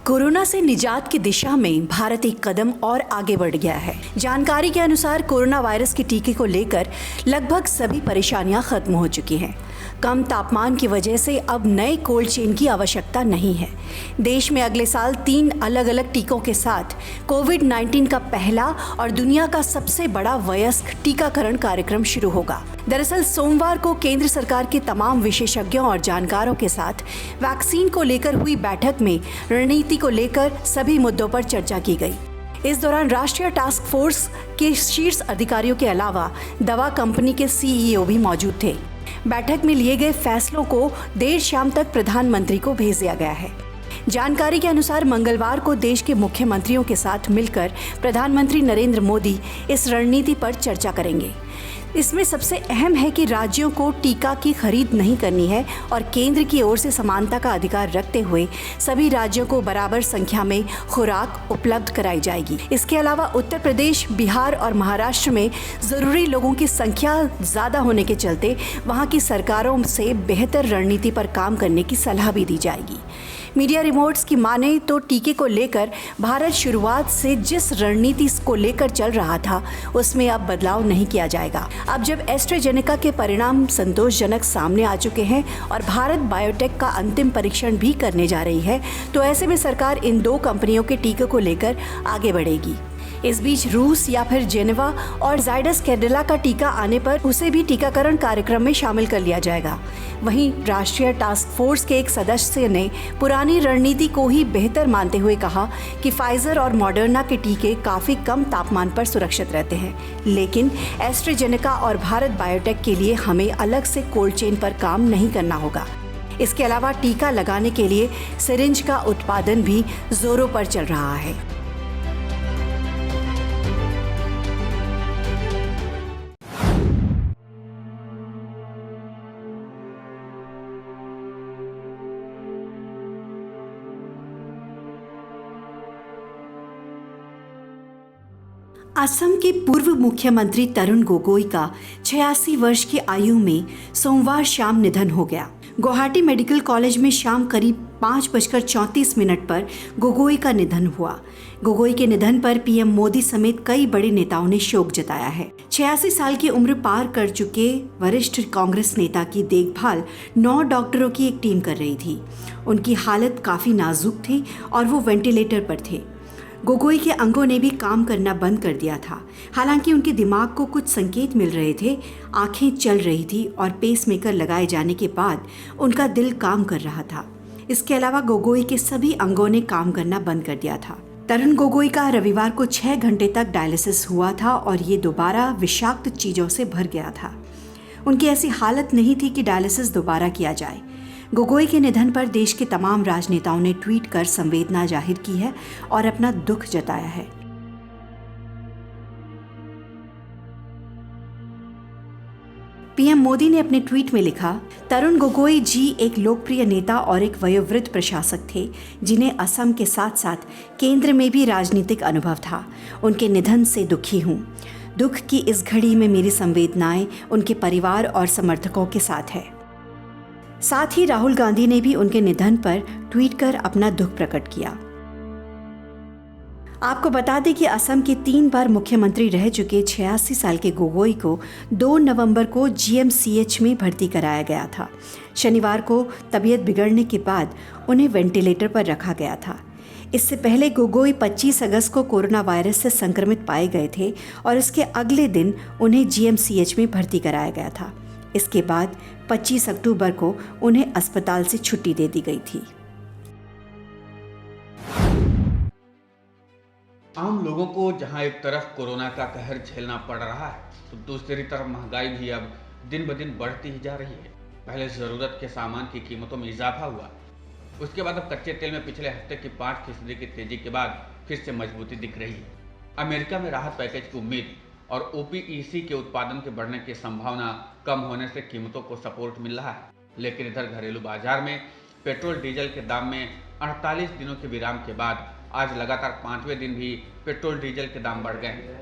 Corona से निजात की दिशा में भारत एक कदम और आगे बढ़ गया है। जानकारी के अनुसार कोरोना वायरस के टीके को लेकर लगभग सभी परेशानियां खत्म हो चुकी हैं। कम तापमान की वजह से अब नए कोल्ड चेन की आवश्यकता नहीं है। देश में अगले साल 3 अलग अलग टीकों के साथ कोविड-19 का पहला और दुनिया का सबसे बड़ा वयस्क टीकाकरण कार्यक्रम शुरू होगा। दरअसल सोमवार को केंद्र सरकार के तमाम विशेषज्ञों और जानकारों के साथ वैक्सीन को लेकर हुई बैठक में रणनीति को लेकर सभी मुद्दों पर चर्चा की गई। इस दौरान राष्ट्रीय टास्क फोर्स के शीर्ष अधिकारियों के अलावा दवा कंपनी के सीईओ भी मौजूद थे। बैठक में लिए गए फैसलों को देर शाम तक प्रधानमंत्री को भेज दिया गया है। जानकारी के अनुसार मंगलवार को देश के मुख्यमंत्रियों के साथ मिलकर प्रधानमंत्री नरेंद्र मोदी इस रणनीति पर चर्चा करेंगे। इसमें सबसे अहम है कि राज्यों को टीका की खरीद नहीं करनी है और केंद्र की ओर से समानता का अधिकार रखते हुए सभी राज्यों को बराबर संख्या में खुराक उपलब्ध कराई जाएगी। इसके अलावा उत्तर प्रदेश, बिहार और महाराष्ट्र में जरूरी लोगों की संख्या ज़्यादा होने के चलते वहां की सरकारों से बेहतर रणनीति पर काम करने की सलाह भी दी जाएगी। मीडिया रिपोर्ट्स की माने तो टीके को लेकर भारत शुरुआत से जिस रणनीति को लेकर चल रहा था उसमें अब बदलाव नहीं किया जाएगा। अब जब एस्ट्राजेनेका के परिणाम संतोषजनक सामने आ चुके हैं और भारत बायोटेक का अंतिम परीक्षण भी करने जा रही है, तो ऐसे में सरकार इन 2 कंपनियों के टीके को लेकर आगे बढ़ेगी। इस बीच रूस या फिर जेनेवा और जाइडस कैडिला का टीका आने पर उसे भी टीकाकरण कार्यक्रम में शामिल कर लिया जाएगा। वहीं राष्ट्रीय टास्क फोर्स के एक सदस्य ने पुरानी रणनीति को ही बेहतर मानते हुए कहा कि फाइजर और मॉडर्ना के टीके काफ़ी कम तापमान पर सुरक्षित रहते हैं, लेकिन एस्ट्राजेनेका और भारत बायोटेक के लिए हमें अलग से कोल्ड चेन पर काम नहीं करना होगा। इसके अलावा टीका लगाने के लिए सिरिंज का उत्पादन भी जोरों पर चल रहा है। असम के पूर्व मुख्यमंत्री तरुण गोगोई का 86 वर्ष की आयु में सोमवार शाम निधन हो गया। गुवाहाटी मेडिकल कॉलेज में शाम करीब 5:34 पर गोगोई का निधन हुआ। गोगोई के निधन पर पीएम मोदी समेत कई बड़े नेताओं ने शोक जताया है। 86 साल की उम्र पार कर चुके वरिष्ठ कांग्रेस नेता की देखभाल 9 डॉक्टरों की एक टीम कर रही थी। उनकी हालत काफी नाजुक थी और वो वेंटिलेटर पर थे। गोगोई के अंगों ने भी काम करना बंद कर दिया था। हालांकि उनके दिमाग को कुछ संकेत मिल रहे थे, आंखें चल रही थी और पेसमेकर लगाए जाने के बाद उनका दिल काम कर रहा था। इसके अलावा गोगोई के सभी अंगों ने काम करना बंद कर दिया था। तरुण गोगोई का रविवार को 6 घंटे तक डायलिसिस हुआ था और ये दोबारा विषाक्त चीज़ों से भर गया था। उनकी ऐसी हालत नहीं थी कि डायलिसिस दोबारा किया जाए। गोगोई के निधन पर देश के तमाम राजनेताओं ने ट्वीट कर संवेदना जाहिर की है और अपना दुख जताया है। पीएम मोदी ने अपने ट्वीट में लिखा, तरुण गोगोई जी एक लोकप्रिय नेता और एक वयोवृद्ध प्रशासक थे जिन्हें असम के साथ साथ केंद्र में भी राजनीतिक अनुभव था। उनके निधन से दुखी हूँ। दुख की इस घड़ी में मेरी संवेदनाएं उनके परिवार और समर्थकों के साथ है। साथ ही राहुल गांधी ने भी उनके निधन पर ट्वीट कर अपना दुख प्रकट किया। आपको बता दें कि असम के 3 बार मुख्यमंत्री रह चुके 86 साल के गोगोई को 2 नवंबर को जीएमसीएच में भर्ती कराया गया था। शनिवार को तबीयत बिगड़ने के बाद उन्हें वेंटिलेटर पर रखा गया था। इससे पहले गोगोई 25 अगस्त को कोरोना वायरस से संक्रमित पाए गए थे और इसके अगले दिन उन्हें जीएमसीएच में भर्ती कराया गया था। इसके बाद 25 अक्टूबर को उन्हें अस्पताल से छुट्टी दे दी गई थी। आम लोगों को जहां एक तरफ कोरोना का कहर झेलना पड़ रहा है, तो दूसरी तरफ महंगाई भी अब दिन ब दिन बढ़ती ही जा रही है। पहले ज़रूरत के सामान की कीमतों में इजाफा हुआ, उसके बाद अब कच्चे तेल में पिछले हफ्ते की 5% की तेजी के बाद फिर से मजबूती दिख रही है। अमेरिका में राहत पैकेज की उम्मीद और ओपीईसी के उत्पादन के बढ़ने की संभावना कम होने से कीमतों को सपोर्ट मिल रहा है। लेकिन इधर घरेलू बाजार में पेट्रोल डीजल के दाम में 48 दिनों के विराम के बाद आज लगातार 5वें दिन भी पेट्रोल डीजल के दाम बढ़ गए।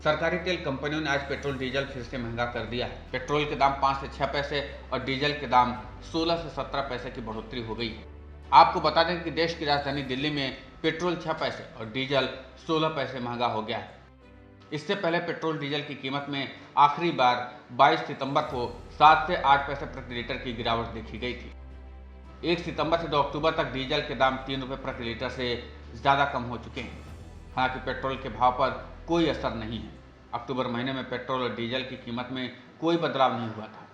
सरकारी तेल कंपनियों ने आज पेट्रोल डीजल फिर से महंगा कर दिया है। पेट्रोल के दाम 5 से 6 पैसे और डीजल के दाम 16 से 17 पैसे की बढ़ोतरी हो गई। आपको बता दें कि देश की राजधानी दिल्ली में पेट्रोल 6 पैसे और डीजल 16 पैसे महंगा हो गया है। इससे पहले पेट्रोल डीजल की कीमत में आखिरी बार 22 सितंबर को 7 से 8 पैसे प्रति लीटर की गिरावट देखी गई थी। 1 सितंबर से 2 अक्टूबर तक डीजल के दाम 3 रुपये प्रति लीटर से ज़्यादा कम हो चुके हैं। हालांकि पेट्रोल के भाव पर कोई असर नहीं है। अक्टूबर महीने में पेट्रोल और डीजल की कीमत में कोई बदलाव नहीं हुआ था,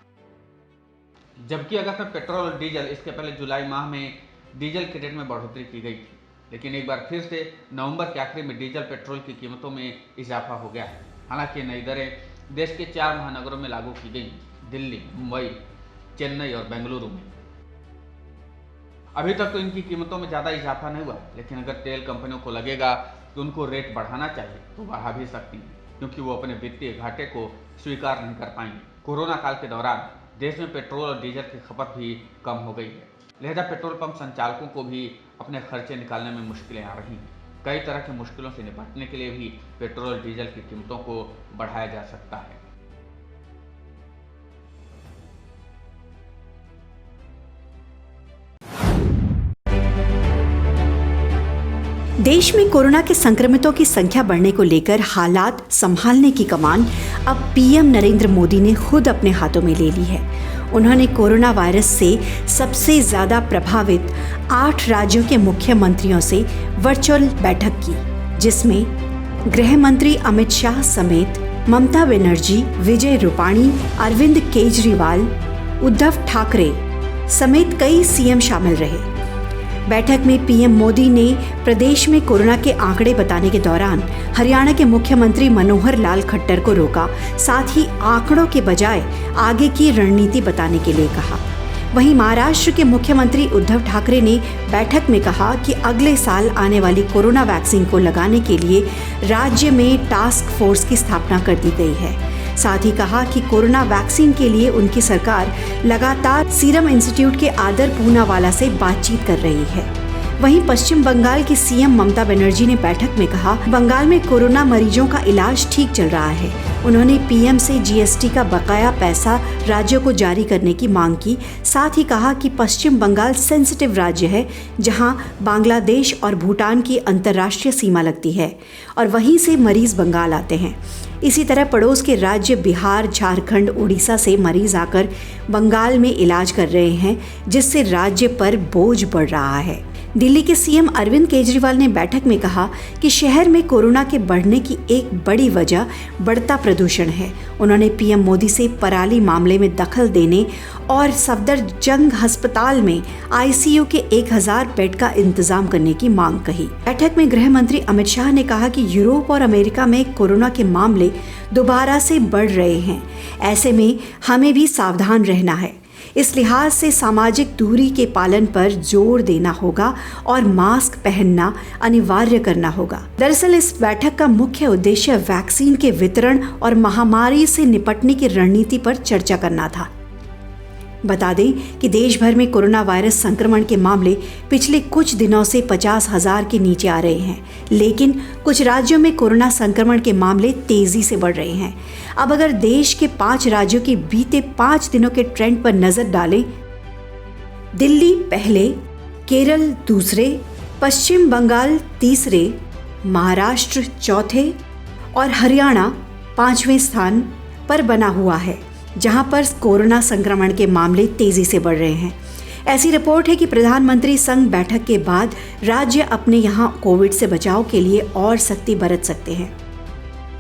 जबकि अगस्त में पेट्रोल और डीजल, इसके पहले जुलाई माह में डीजल के रेट में बढ़ोतरी की गई थी। लेकिन एक बार फिर से नवंबर के आखिर में डीजल पेट्रोल की कीमतों में इजाफा हो गया है। हालांकि नई दरें देश के 4 महानगरों में लागू की गई, दिल्ली, मुंबई, चेन्नई और बेंगलुरु में। अभी तक तो इनकी कीमतों में ज़्यादा इजाफा नहीं हुआ, लेकिन अगर तेल कंपनियों को लगेगा कि उनको रेट बढ़ाना चाहिए तो बढ़ा भी सकती हैं, क्योंकि वो अपने वित्तीय घाटे को स्वीकार नहीं कर पाएंगे। कोरोना काल के दौरान देश में पेट्रोल और डीजल की खपत भी कम हो गई है, लिहाजा पेट्रोल पंप संचालकों को भी अपने खर्चे निकालने में मुश्किलें आ रही हैं। कई तरह की मुश्किलों से निपटने के लिए भी पेट्रोल और डीजल की कीमतों को बढ़ाया जा सकता है। देश में कोरोना के संक्रमितों की संख्या बढ़ने को लेकर हालात संभालने की कमान अब पीएम नरेंद्र मोदी ने खुद अपने हाथों में ले ली है। उन्होंने कोरोना वायरस से सबसे ज्यादा प्रभावित 8 राज्यों के मुख्यमंत्रियों से वर्चुअल बैठक की, जिसमें गृह मंत्री अमित शाह समेत ममता बनर्जी, विजय रूपाणी, अरविंद केजरीवाल, उद्धव ठाकरे समेत कई सीएम शामिल रहे। बैठक में पीएम मोदी ने प्रदेश में कोरोना के आंकड़े बताने के दौरान हरियाणा के मुख्यमंत्री मनोहर लाल खट्टर को रोका, साथ ही आंकड़ों के बजाय आगे की रणनीति बताने के लिए कहा। वहीं महाराष्ट्र के मुख्यमंत्री उद्धव ठाकरे ने बैठक में कहा कि अगले साल आने वाली कोरोना वैक्सीन को लगाने के लिए राज्य में टास्क फोर्स की स्थापना कर दी गई है। साथ ही कहा कि कोरोना वैक्सीन के लिए उनकी सरकार लगातार सीरम इंस्टीट्यूट के आदर पूनावाला से बातचीत कर रही है। वहीं पश्चिम बंगाल की सीएम ममता बनर्जी ने बैठक में कहा, बंगाल में कोरोना मरीजों का इलाज ठीक चल रहा है। उन्होंने पीएम से जीएसटी का बकाया पैसा राज्यों को जारी करने की मांग की। साथ ही कहा कि पश्चिम बंगाल सेंसिटिव राज्य है, जहां बांग्लादेश और भूटान की अंतर्राष्ट्रीय सीमा लगती है और वहीं से मरीज बंगाल आते हैं। इसी तरह पड़ोस के राज्य बिहार, झारखंड, उड़ीसा से मरीज आकर बंगाल में इलाज कर रहे हैं, जिससे राज्य पर बोझ बढ़ रहा है। दिल्ली के सीएम अरविंद केजरीवाल ने बैठक में कहा कि शहर में कोरोना के बढ़ने की एक बड़ी वजह बढ़ता प्रदूषण है। उन्होंने पीएम मोदी से पराली मामले में दखल देने और सफदरजंग अस्पताल में आईसीयू के 1000 बेड का इंतजाम करने की मांग कही। बैठक में गृह मंत्री अमित शाह ने कहा कि यूरोप और अमेरिका में कोरोना के मामले दोबारा से बढ़ रहे हैं। ऐसे में हमें भी सावधान रहना है। इस लिहाज से सामाजिक दूरी के पालन पर जोर देना होगा और मास्क पहनना अनिवार्य करना होगा। दरअसल इस बैठक का मुख्य उद्देश्य वैक्सीन के वितरण और महामारी से निपटने की रणनीति पर चर्चा करना था। बता दें कि देश भर में कोरोना वायरस संक्रमण के मामले पिछले कुछ दिनों से 50,000 के नीचे आ रहे हैं, लेकिन कुछ राज्यों में कोरोना संक्रमण के मामले तेजी से बढ़ रहे हैं। अब अगर देश के 5 राज्यों के बीते 5 दिनों के ट्रेंड पर नजर डालें, दिल्ली पहले, केरल दूसरे, पश्चिम बंगाल तीसरे, महाराष्ट्र चौथे और हरियाणा 5वें स्थान पर बना हुआ है, जहां पर कोरोना संक्रमण के मामले तेजी से बढ़ रहे हैं। ऐसी रिपोर्ट है कि प्रधानमंत्री संघ बैठक के बाद राज्य अपने यहां कोविड से बचाव के लिए और सख्ती बरत सकते हैं।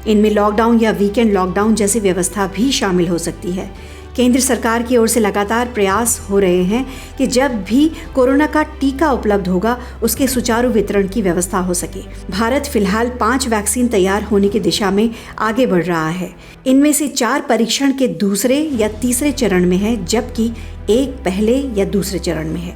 इनमें लॉकडाउन या वीकेंड लॉकडाउन जैसी व्यवस्था भी शामिल हो सकती है। केंद्र सरकार की ओर से लगातार प्रयास हो रहे हैं कि जब भी कोरोना का टीका उपलब्ध होगा, उसके सुचारू वितरण की व्यवस्था हो सके। भारत फिलहाल 5 वैक्सीन तैयार होने की दिशा में आगे बढ़ रहा है। इनमें से 4 परीक्षण के दूसरे या तीसरे चरण में है, जबकि 1 पहले या दूसरे चरण में है।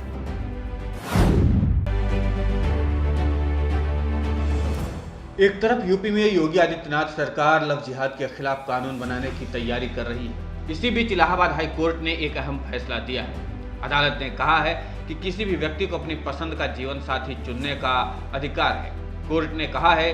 एक तरफ यूपी में योगी आदित्यनाथ सरकार लव जिहाद के खिलाफ कानून बनाने की तैयारी कर रही है। इसी बीच इलाहाबाद हाई कोर्ट ने एक अहम फैसला दिया है। अदालत ने कहा है कि किसी भी व्यक्ति को अपनी पसंद का जीवन साथी चुनने का अधिकार है। कोर्ट ने कहा है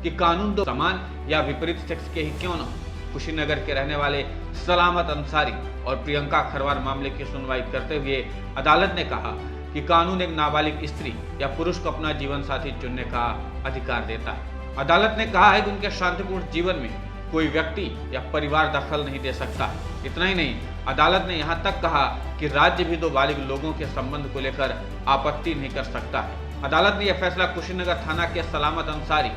कि कानून दो समान या विपरीत सेक्स के ही क्यों न हो। कुशीनगर के रहने वाले सलामत अंसारी और प्रियंका खरवार मामले की सुनवाई करते हुए अदालत ने कहा कि कानून एक नाबालिग स्त्री या पुरुष को अपना जीवन साथी चुनने का अधिकार देता है। अदालत ने कहा है कि उनके शांतिपूर्ण जीवन में कोई व्यक्ति या परिवार दखल नहीं दे सकता। इतना ही नहीं, अदालत ने यहाँ तक कहा कि राज्य भी दो बालिग लोगों के संबंध को लेकर आपत्ति नहीं कर सकता है। अदालत ने यह फैसला कुशीनगर थाना के सलामत अंसारी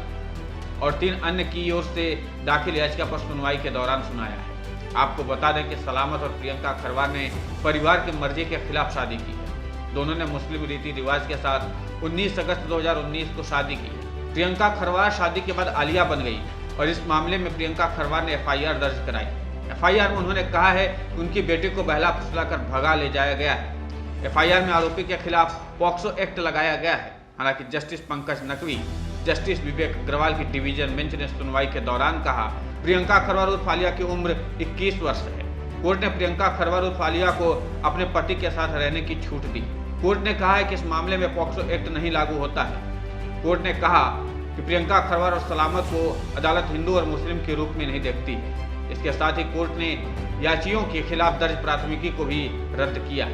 और 3 अन्य की ओर से दाखिल याचिका पर सुनवाई के दौरान सुनाया है। आपको बता दें कि सलामत और प्रियंका खरवार ने परिवार की मर्जी के खिलाफ शादी की है। दोनों ने मुस्लिम रीति रिवाज के साथ 19 अगस्त 2019 को शादी की है। प्रियंका खरवार शादी के बाद आलिया बन गई और इस मामले में प्रियंका खरवार ने FIR दर्ज कराई। FIR में उन्होंने कहा है कि उनकी बेटी को बहला फुसला कर भगा ले जाया गया है। FIR में आरोपी के खिलाफ पॉक्सो एक्ट लगाया गया है। हालांकि जस्टिस पंकज नकवी, जस्टिस विवेक अग्रवाल की डिवीजन बेंच ने सुनवाई के दौरान कहा, प्रियंका खरवार उर्फ आलिया की उम्र 21 वर्ष है। कोर्ट ने प्रियंका खरवार उर्फ आलिया को अपने पति के साथ रहने की छूट दी। कोर्ट ने कहा है कि इस मामले में पॉक्सो एक्ट नहीं लागू होता है। कोर्ट ने कहा कि प्रियंका खरवार और सलामत को अदालत हिंदू और मुस्लिम के रूप में नहीं देखती है। इसके साथ ही कोर्ट ने याचियों के खिलाफ दर्ज प्राथमिकी को भी रद्द किया।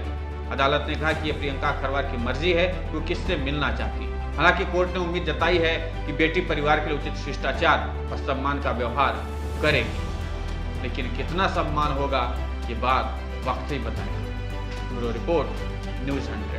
अदालत ने कहा कि यह प्रियंका खरवार की मर्जी है कि वो किससे मिलना चाहती है। हालांकि कोर्ट ने उम्मीद जताई है कि बेटी परिवार के लिए उचित शिष्टाचार और सम्मान का व्यवहार करेगी, लेकिन कितना सम्मान होगा ये बात वक्त ही बताएगा। Bureau report, news 100।